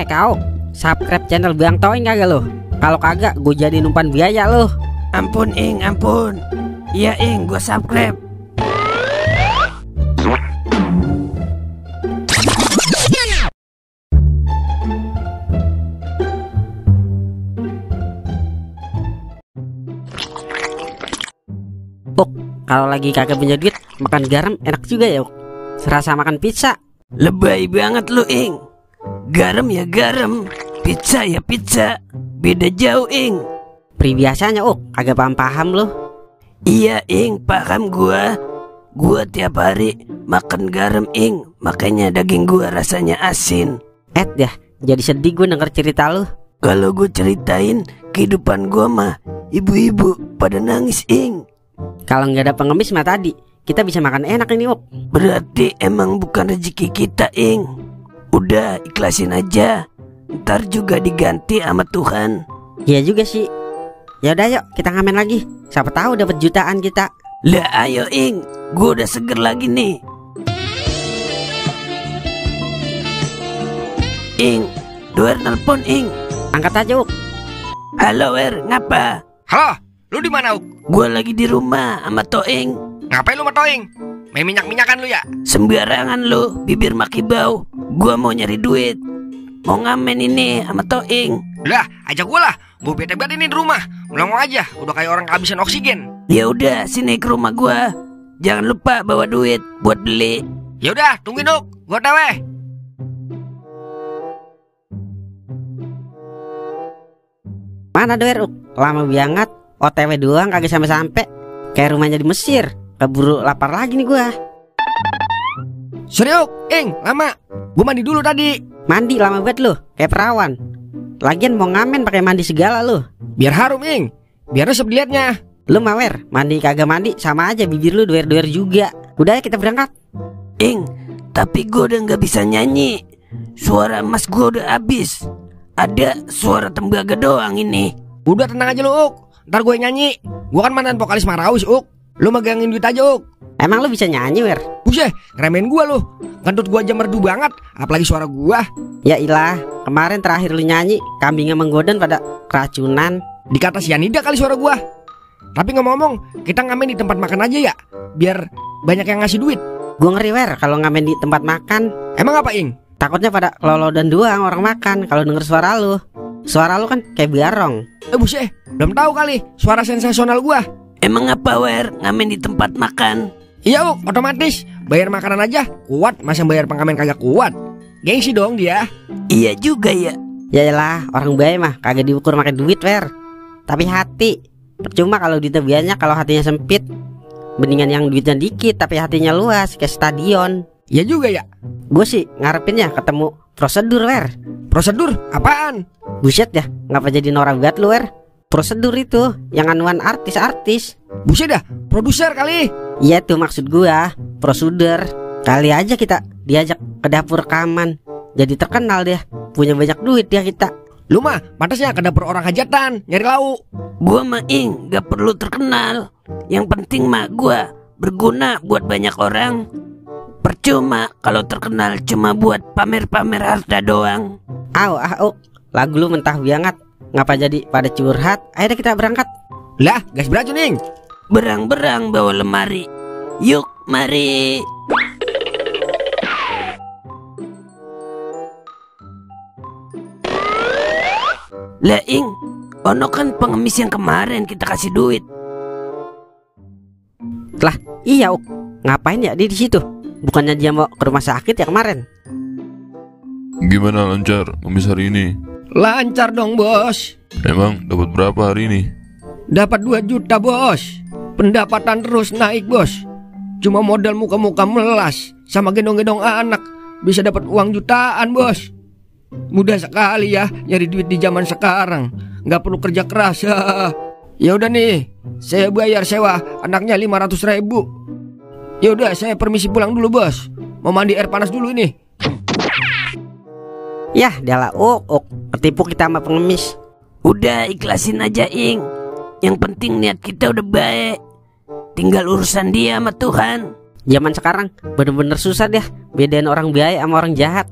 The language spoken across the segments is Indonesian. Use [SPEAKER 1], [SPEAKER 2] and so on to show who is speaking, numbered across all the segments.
[SPEAKER 1] Kau subscribe channel Bang Toing kagak lo? Kalau kagak gue jadi umpan biaya lo.
[SPEAKER 2] Ampun Ing, ampun. Iya Ing, gue subscribe.
[SPEAKER 1] Kalau lagi kagak punya duit, makan garam enak juga ya. Serasa makan pizza.
[SPEAKER 2] Lebay banget lu Ing. Garam ya garam, pizza ya pizza. Beda jauh Ing.
[SPEAKER 1] Pribiasanya kagak paham lo.
[SPEAKER 2] Iya Ing, paham gua. Gua tiap hari makan garam Ing, makanya daging gua rasanya asin.
[SPEAKER 1] Jadi sedih gue denger cerita lo.
[SPEAKER 2] Kalau gue ceritain kehidupan gua mah, ibu-ibu pada nangis Ing.
[SPEAKER 1] Kalau nggak ada pengemis mah tadi kita bisa makan enak ini
[SPEAKER 2] Berarti emang bukan rezeki kita Ing. Udah ikhlasin aja, ntar juga diganti sama Tuhan.
[SPEAKER 1] Iya juga sih. Ya udah yuk kita ngamen lagi. Siapa tahu dapat jutaan kita.
[SPEAKER 2] Lah ayo Ing, gue udah seger lagi nih. Ing, Doer nelpon Ing.
[SPEAKER 1] Angkat aja
[SPEAKER 2] Halo Wer, ngapa?
[SPEAKER 3] Halo, lu di mana
[SPEAKER 2] Gue lagi di rumah sama Toing.
[SPEAKER 3] Ngapain lu sama Toing? Main minyak-minyakan lu ya?
[SPEAKER 2] Sembarangan lu, bibir maki bau. Gua mau nyari duit, mau ngamen ini sama Toing.
[SPEAKER 3] Lah, ajak gua lah. Gua bete banget ini di rumah. Melongo aja, udah kayak orang kehabisan oksigen.
[SPEAKER 2] Ya udah, sini ke rumah gua. Jangan lupa bawa duit buat beli.
[SPEAKER 3] Ya udah, tungguin gua tewe.
[SPEAKER 1] Mana Doer lama banget. OTW doang kagak sampai-sampai. Kayak rumahnya di Mesir. Keburu lapar lagi nih gua.
[SPEAKER 3] Sorry Ing, lama. Gua mandi dulu tadi.
[SPEAKER 1] Mandi lama banget lu, kayak perawan. Lagian mau ngamen pakai mandi segala lu.
[SPEAKER 3] Biar harum Ing, biar resep dilihatnya.
[SPEAKER 1] Lu mawer, mandi kagak mandi sama aja bibir lu doer-doer juga. Udah ya kita berangkat.
[SPEAKER 2] Ing, tapi gua udah gak bisa nyanyi. Suara emas gua udah habis. Ada suara tembaga doang ini.
[SPEAKER 3] Udah tenang aja lu ntar gue nyanyi. Gua kan mantan vokalis Maraus Lu megangin duit aja
[SPEAKER 1] Emang lu bisa nyanyi Wer?
[SPEAKER 3] Buset, ngeremehin gua lu. Ngentut gua aja merdu banget, apalagi suara gua.
[SPEAKER 1] Ya ilah, kemarin terakhir lu nyanyi kambingnya menggodan pada keracunan.
[SPEAKER 3] Dikata sianida kali suara gua. Tapi ngomong-ngomong, kita ngamen di tempat makan aja ya, biar banyak yang ngasih duit.
[SPEAKER 1] Gua ngeri Wer kalau ngamen di tempat makan.
[SPEAKER 3] Emang apa Ing?
[SPEAKER 1] Takutnya pada kelolodan doang orang makan kalau denger suara lu. Suara lu kan kayak biarong.
[SPEAKER 3] Buset, belum tahu kali suara sensasional gua.
[SPEAKER 2] Emang apa Wer ngamen di tempat makan?
[SPEAKER 3] Iya otomatis bayar makanan aja kuat, masa bayar pengamen kagak kuat. Gengsi dong dia.
[SPEAKER 2] Iya juga ya.
[SPEAKER 1] Yaelah, orang baik mah kagak diukur pakai duit Wer, tapi hati. Percuma kalau duitnya banyak kalau hatinya sempit. Mendingan yang duitnya dikit tapi hatinya luas kayak stadion.
[SPEAKER 3] Iya juga ya.
[SPEAKER 1] Gue sih ngarepinnya ketemu prosedur Wer.
[SPEAKER 3] Prosedur apaan?
[SPEAKER 1] Buset ya, ngapa jadi norak banget lu Wer? Prosedur itu yang anuan artis-artis.
[SPEAKER 3] Buset dah, produser kali.
[SPEAKER 1] Iya tuh maksud gua, prosedur. Kali aja kita diajak ke dapur rekaman. Jadi terkenal deh, punya banyak duit dia kita.
[SPEAKER 3] Lu mah pantasnya ke dapur orang hajatan, nyari lauk.
[SPEAKER 2] Gua mah Ing gak perlu terkenal. Yang penting mah gua berguna buat banyak orang. Percuma kalau terkenal cuma buat pamer-pamer harta doang.
[SPEAKER 1] Lagu lu mentah banget. Ngapa jadi pada curhat? Ayo deh kita berangkat.
[SPEAKER 3] Lah, gas beracun Ing.
[SPEAKER 2] Berang-berang bawa lemari. Yuk, mari. Lah Ing, ono kan pengemis yang kemarin kita kasih duit.
[SPEAKER 1] Lah, iya ngapain ya dia di situ? Bukannya dia mau ke rumah sakit ya kemarin?
[SPEAKER 4] Gimana lancar ngemis hari ini?
[SPEAKER 3] Lancar dong bos.
[SPEAKER 4] Emang dapat berapa hari ini?
[SPEAKER 3] Dapat 2 juta bos. Pendapatan terus naik bos. Cuma modal muka-muka melas sama gendong-gendong anak bisa dapat uang jutaan bos. Mudah sekali ya nyari duit di zaman sekarang. Nggak perlu kerja keras ya. Ya udah nih, saya bayar sewa anaknya 500.000. Ya udah saya permisi pulang dulu bos. Mau mandi air panas dulu ini.
[SPEAKER 1] Yah, dialah ketipu kita sama pengemis.
[SPEAKER 2] Udah ikhlasin aja Ing. Yang penting niat kita udah baik. Tinggal urusan dia sama Tuhan.
[SPEAKER 1] Zaman sekarang bener-bener susah deh bedain orang baik sama orang jahat.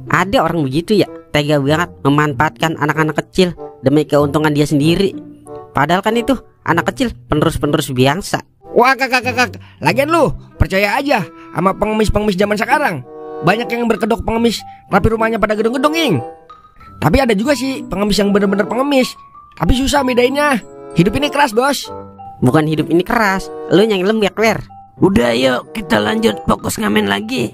[SPEAKER 1] Ada orang begitu ya. tega banget memanfaatkan anak-anak kecil demi keuntungan dia sendiri. Padahal kan itu anak kecil penerus-penerus bangsa.
[SPEAKER 3] Wah kakak, lagian lu percaya aja sama pengemis-pengemis zaman sekarang. Banyak yang berkedok pengemis, tapi rumahnya pada gedung-gedung, Ing. Tapi ada juga sih pengemis yang bener-bener pengemis, tapi susah bedainnya. Hidup ini keras, bos.
[SPEAKER 1] Bukan hidup ini keras, lu yang lembek, Wer.
[SPEAKER 2] Udah yuk kita lanjut fokus ngamen lagi.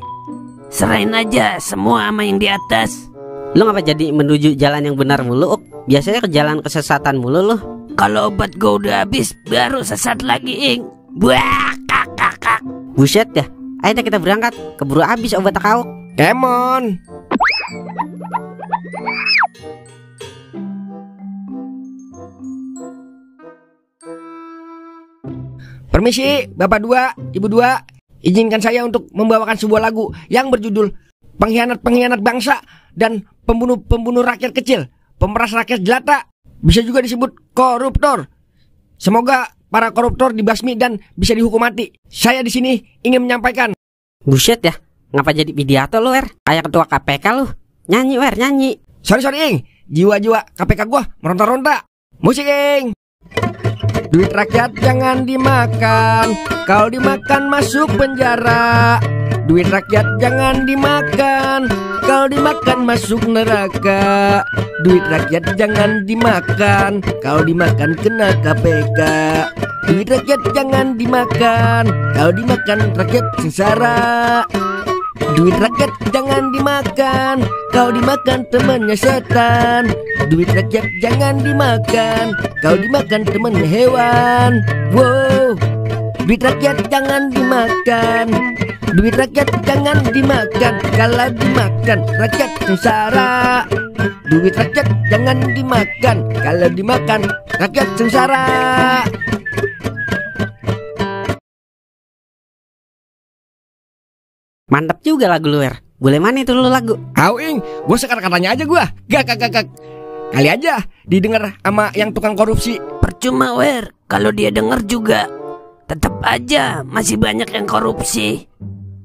[SPEAKER 2] Serahin aja semua sama yang di atas.
[SPEAKER 1] Lu ngapa jadi menuju jalan yang benar mulu, Uk? Biasanya ke jalan kesesatan mulu lu.
[SPEAKER 2] Kalau obat gue udah habis baru sesat lagi, Ing. Buah, kakak.
[SPEAKER 1] Buset ya. Ayo dah kita berangkat, keburu habis obat kau.
[SPEAKER 3] Kemon. Permisi, Bapak dua, Ibu dua. Izinkan saya untuk membawakan sebuah lagu yang berjudul Pengkhianat-pengkhianat bangsa dan pembunuh-pembunuh rakyat kecil, pemeras rakyat jelata, bisa juga disebut koruptor. Semoga para koruptor dibasmi dan bisa dihukum mati. Saya di sini ingin menyampaikan.
[SPEAKER 1] Buset ya, ngapa jadi pidato lu, Wer? Kayak ketua KPK lu. Nyanyi, Wer, nyanyi.
[SPEAKER 3] Sorry, Ing. Jiwa-jiwa KPK gua meronta-ronta. Musik, Ing. Duit rakyat jangan dimakan, kalau dimakan masuk penjara. Duit rakyat jangan dimakan, kalau dimakan masuk neraka. Duit rakyat jangan dimakan, kalau dimakan kena KPK. Duit rakyat jangan dimakan, kalau dimakan rakyat sengsara. Duit rakyat jangan dimakan, kalau dimakan temannya setan. Duit rakyat jangan dimakan, kalau dimakan temannya hewan. Wow. Duit rakyat jangan dimakan, duit rakyat jangan dimakan, kalau dimakan rakyat sengsara. Duit rakyat jangan dimakan, kalau dimakan rakyat sengsara.
[SPEAKER 1] Mantap juga lagu lu, Wer. Boleh mana itu lu lagu?
[SPEAKER 3] Ing, gue sekar katanya aja gue. Gak. Kali aja didengar sama yang tukang korupsi.
[SPEAKER 2] Percuma, Wer. Kalau dia denger juga tetap aja masih banyak yang korupsi.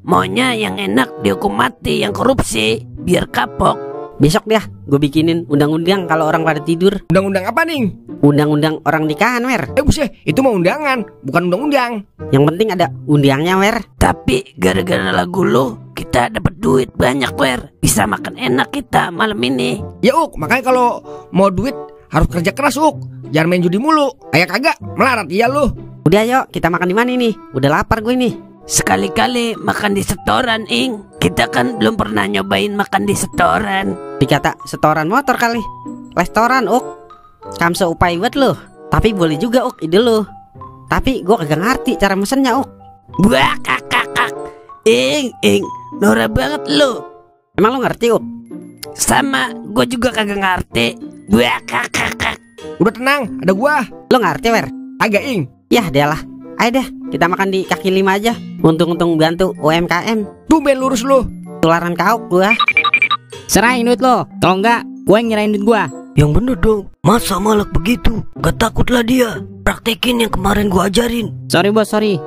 [SPEAKER 2] Maunya yang enak dihukum mati, yang korupsi biar kapok.
[SPEAKER 1] Besok dia gue bikinin undang-undang kalau orang pada tidur.
[SPEAKER 3] Undang-undang apa, Ning?
[SPEAKER 1] Undang-undang orang nikahan, Wer.
[SPEAKER 3] Buset, itu mah undangan, bukan undang-undang.
[SPEAKER 1] Yang penting ada undangnya, Wer.
[SPEAKER 2] Tapi gara-gara lagu lo kita dapat duit banyak, Wer. Bisa makan enak kita malam ini.
[SPEAKER 3] Ya, Uk, makanya kalau mau duit harus kerja keras, Uk. Jangan main judi mulu. Kayak kagak melarat iya lu.
[SPEAKER 1] Udah yuk, kita makan di mana nih? Udah lapar gue nih.
[SPEAKER 2] Sekali-kali makan di setoran, Ing. Kita kan belum pernah nyobain makan di setoran.
[SPEAKER 1] Dikata setoran motor kali. Restoran, Uk. Kamse upai buat lu. Tapi boleh juga, Uk, ide lu. Tapi gue kagak ngerti cara mesennya, Uk.
[SPEAKER 2] Buah, kakak. Ing, norak banget lu.
[SPEAKER 1] Emang lu ngerti, Uk?
[SPEAKER 2] Sama, gue juga kagak ngerti. Buah, kakak.
[SPEAKER 3] Udah tenang, ada gua.
[SPEAKER 1] Lu ngerti, Wer?
[SPEAKER 3] Agak, Ing.
[SPEAKER 1] Yah, dia lah. Ayo deh, kita makan di kaki lima aja. Untung-untung bantu UMKM.
[SPEAKER 3] Tumben lurus lu.
[SPEAKER 1] Tularan kauk gua.
[SPEAKER 5] Serahin duit lo, kalau enggak gue yang nyerahin duit gua.
[SPEAKER 6] Yang bener dong, masa malak begitu? Gak takutlah dia. Praktekin yang kemarin gua ajarin.
[SPEAKER 5] Sorry bos, sorry.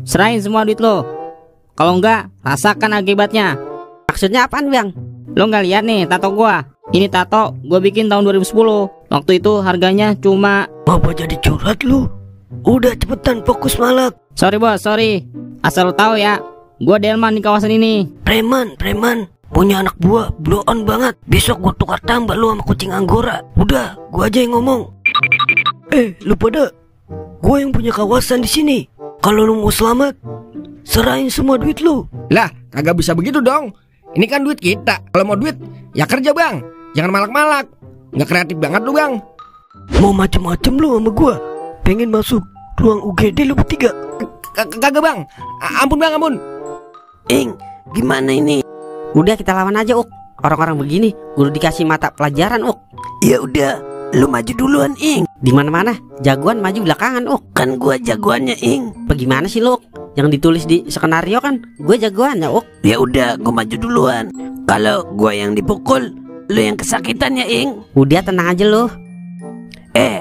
[SPEAKER 5] Serahin semua duit lo. Kalau enggak, rasakan akibatnya.
[SPEAKER 1] Maksudnya apaan, Bang?
[SPEAKER 5] Lo nggak lihat nih tato gua? Ini tato gue bikin tahun 2010. Waktu itu harganya cuma.
[SPEAKER 6] Apa jadi curhat lu? Udah cepetan fokus malak.
[SPEAKER 5] Sorry bos, sorry. Asal lo tahu ya, gue delman di kawasan ini.
[SPEAKER 6] Preman. Punya anak buah, blow on banget. Besok gua tukar tambah lu sama kucing anggora. Udah, gua aja yang ngomong. Lu pada, gua yang punya kawasan di sini. Kalau lu mau selamat, serahin semua duit lu.
[SPEAKER 3] Lah, kagak bisa begitu dong. Ini kan duit kita. Kalau mau duit, ya kerja, Bang. Jangan malak-malak. Nggak kreatif banget lu, Bang.
[SPEAKER 6] Mau macem-macem lu sama gua. Pengen masuk ruang UGD lu bertiga.
[SPEAKER 3] Kagak, Bang. Ampun, Bang, ampun.
[SPEAKER 2] Ing, gimana ini?
[SPEAKER 1] Udah kita lawan aja, Uk. Orang-orang begini udah dikasih mata pelajaran, Uk.
[SPEAKER 2] Ya udah, lu maju duluan, Ing.
[SPEAKER 1] Di mana-mana jagoan maju belakangan, Uk.
[SPEAKER 2] Kan gua jagoannya, Ing.
[SPEAKER 1] Bagaimana sih lu, Uk? Yang ditulis di skenario kan gue jagoannya, Uk.
[SPEAKER 2] Ya udah, gua maju duluan. Kalau gua yang dipukul, lu yang kesakitan ya, Ing.
[SPEAKER 1] Udah tenang aja lu.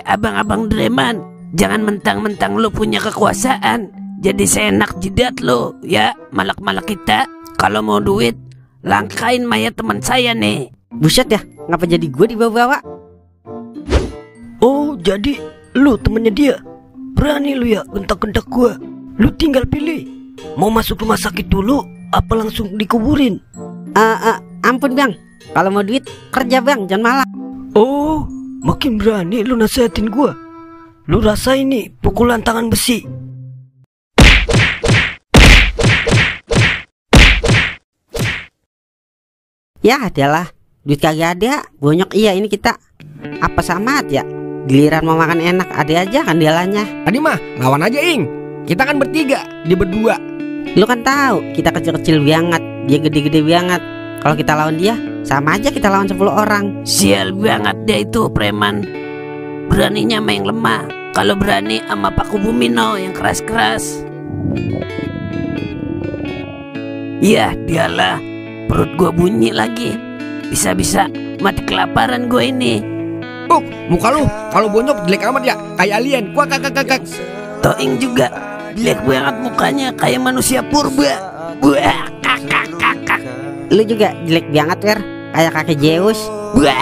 [SPEAKER 2] Abang-abang Dreman, jangan mentang-mentang lu punya kekuasaan jadi seenak jidat lu ya, malak-malak kita. Kalau mau duit, langkain mayat teman saya nih.
[SPEAKER 1] Buset ya, ngapa jadi gue dibawa-bawa?
[SPEAKER 6] Oh, jadi lu temennya dia. Berani lu ya gentak-gentak gua. Lu tinggal pilih, mau masuk rumah sakit dulu apa langsung dikuburin.
[SPEAKER 1] Ampun bang, kalau mau duit kerja bang, jangan malah.
[SPEAKER 6] Oh, makin berani lu nasihatin gua. Lu rasain nih pukulan tangan besi.
[SPEAKER 1] Ya adalah, duit kagak ada, bonyok iya ini kita. Apa sama ya? Giliran mau makan enak, ada aja kandilannya.
[SPEAKER 3] Tadi mah lawan aja Ing. Kita kan bertiga, dia berdua.
[SPEAKER 1] Lu kan tahu kita kecil-kecil banget, dia gede-gede banget. Kalau kita lawan dia, sama aja kita lawan 10 orang.
[SPEAKER 2] Sial banget dia itu preman. Beraninya sama yang lemah. Kalau berani sama Pak Kubumino yang keras-keras. Iya dialah. Perut gua bunyi lagi. Bisa-bisa mati kelaparan gua ini.
[SPEAKER 3] Muka lu kalau bonyok jelek amat ya, kayak alien. Kakak.
[SPEAKER 2] Toing juga jelek banget mukanya, kayak manusia purba. Buah, kakak.
[SPEAKER 1] Lu juga jelek banget Wer, kayak kakek Zeus.
[SPEAKER 2] Buah,